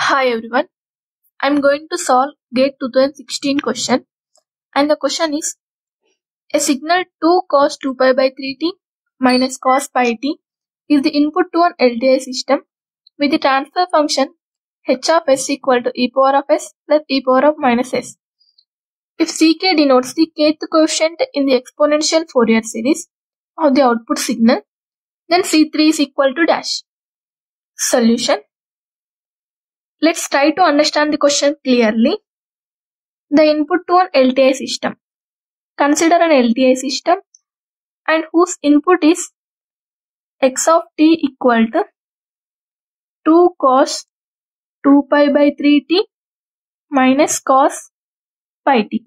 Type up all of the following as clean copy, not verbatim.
Hi everyone, I'm going to solve GATE 2016 question, and the question is a signal 2 cos 2 pi by 3t minus cos pi t is the input to an LTI system with the transfer function h of s equal to e power of s plus e power of minus s. If ck denotes the kth coefficient in the exponential Fourier series of the output signal, then c3 is equal to dash. Solution. Let's try to understand the question clearly. The input to an LTI system. Consider an LTI system and whose input is x of t equal to 2 cos 2 pi by 3t minus cos pi t,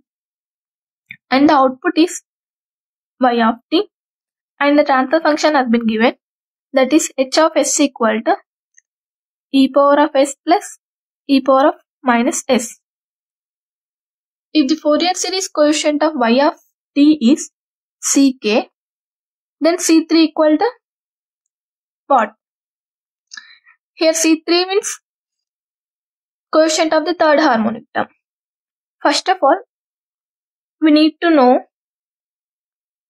and the output is y of t, and the transfer function has been given, that is h of s equal to e power of s plus e power of minus s. If the Fourier series coefficient of y of t is ck, then c3 equal to what? Here c3 means coefficient of the third harmonic term. First of all, we need to know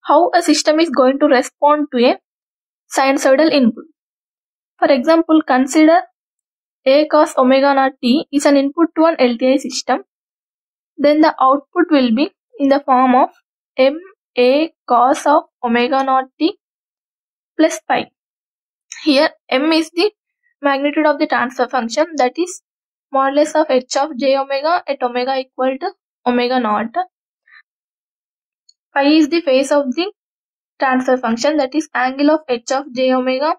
how a system is going to respond to a sinusoidal input. For example, consider a cos omega naught t is an input to an LTI system. Then the output will be in the form of ma cos of omega naught t plus pi. Here m is the magnitude of the transfer function, that is modulus of h of j omega at omega equal to omega naught. Pi is the phase of the transfer function, that is angle of h of j omega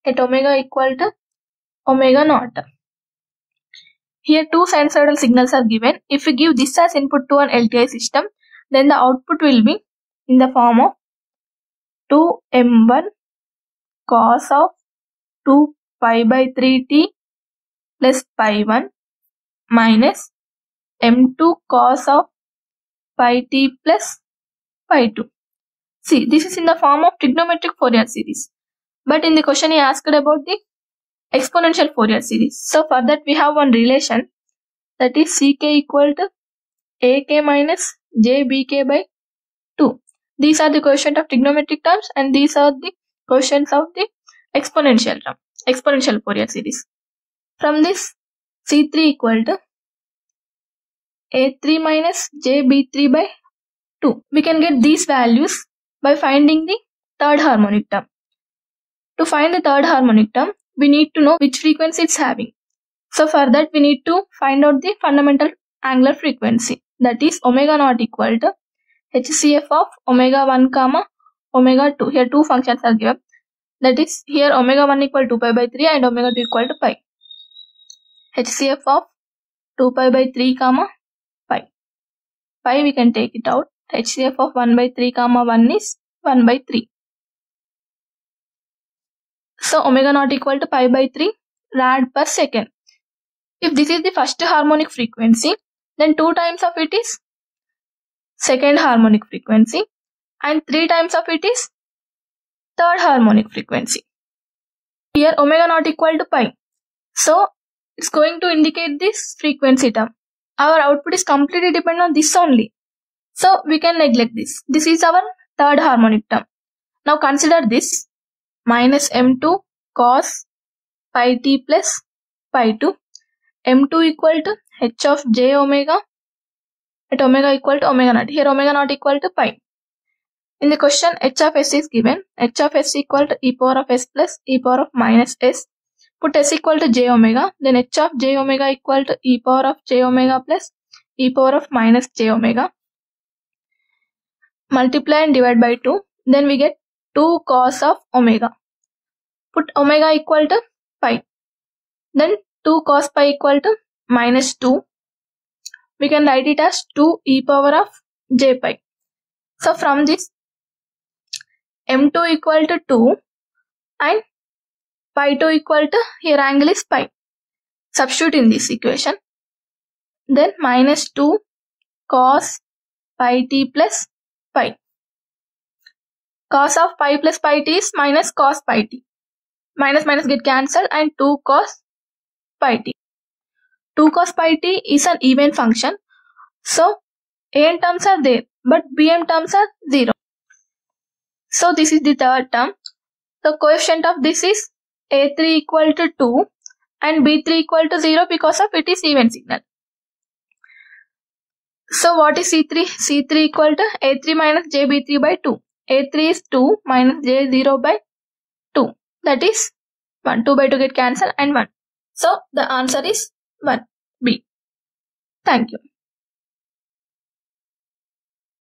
at omega equal to omega naught. Here two sinusoidal signals are given. If we give this as input to an LTI system, then the output will be in the form of 2m1 cos of 2 pi by 3t plus pi 1 minus m2 cos of pi t plus pi 2. See, this is in the form of trigonometric Fourier series. But in the question he asked about the exponential Fourier series. So for that we have one relation, that is ck equal to ak minus jbk by 2. These are the coefficient of trigonometric terms and these are the coefficients of the exponential term, exponential Fourier series. From this, c3 equal to a3 minus jb3 by 2. We can get these values by finding the third harmonic term. To find the third harmonic term, we need to know which frequency it's having. So for that we need to find out the fundamental angular frequency, that is omega naught equal to HCF of omega 1 comma omega 2. Here two functions are given, that is here omega 1 equal to 2 pi by 3 and omega 2 equal to pi. HCF of 2 pi by 3 comma pi. Pi we can take it out. HCF of 1 by 3 comma 1 is 1 by 3. So omega naught equal to pi by 3 rad per second. If this is the first harmonic frequency, then 2 times of it is second harmonic frequency and 3 times of it is third harmonic frequency. Here omega naught equal to pi. So it's going to indicate this frequency term. Our output is completely dependent on this only. So we can neglect this. This is our third harmonic term. Now consider this minus m2 cos pi t plus pi 2. m2 equal to h of j omega at omega equal to omega naught. Here omega naught equal to pi. In the question h of s is given. H of s equal to e power of s plus e power of minus s. Put s equal to j omega. Then h of j omega equal to e power of j omega plus e power of minus j omega. Multiply and divide by 2. Then we get 2 cos of omega. Put omega equal to pi. Then 2 cos pi equal to minus 2. We can write it as 2 e power of j pi. So from this, m2 equal to 2 and pi 2 equal to, here angle is pi. Substitute in this equation. Then minus 2 cos pi t plus pi. Cos of pi plus pi t is minus cos pi t. Minus minus get cancelled and 2 cos pi t. 2 cos pi t is an even function. So an terms are there, but bm terms are 0. So this is the third term. The coefficient of this is a3 equal to 2 and b3 equal to 0 because of it is even signal. So what is C3? C3 equal to A3 minus JB3 by 2. A3 is 2 minus J0 by 2. That is 1. 2 by 2 get cancelled and 1. So the answer is 1. B. Thank you.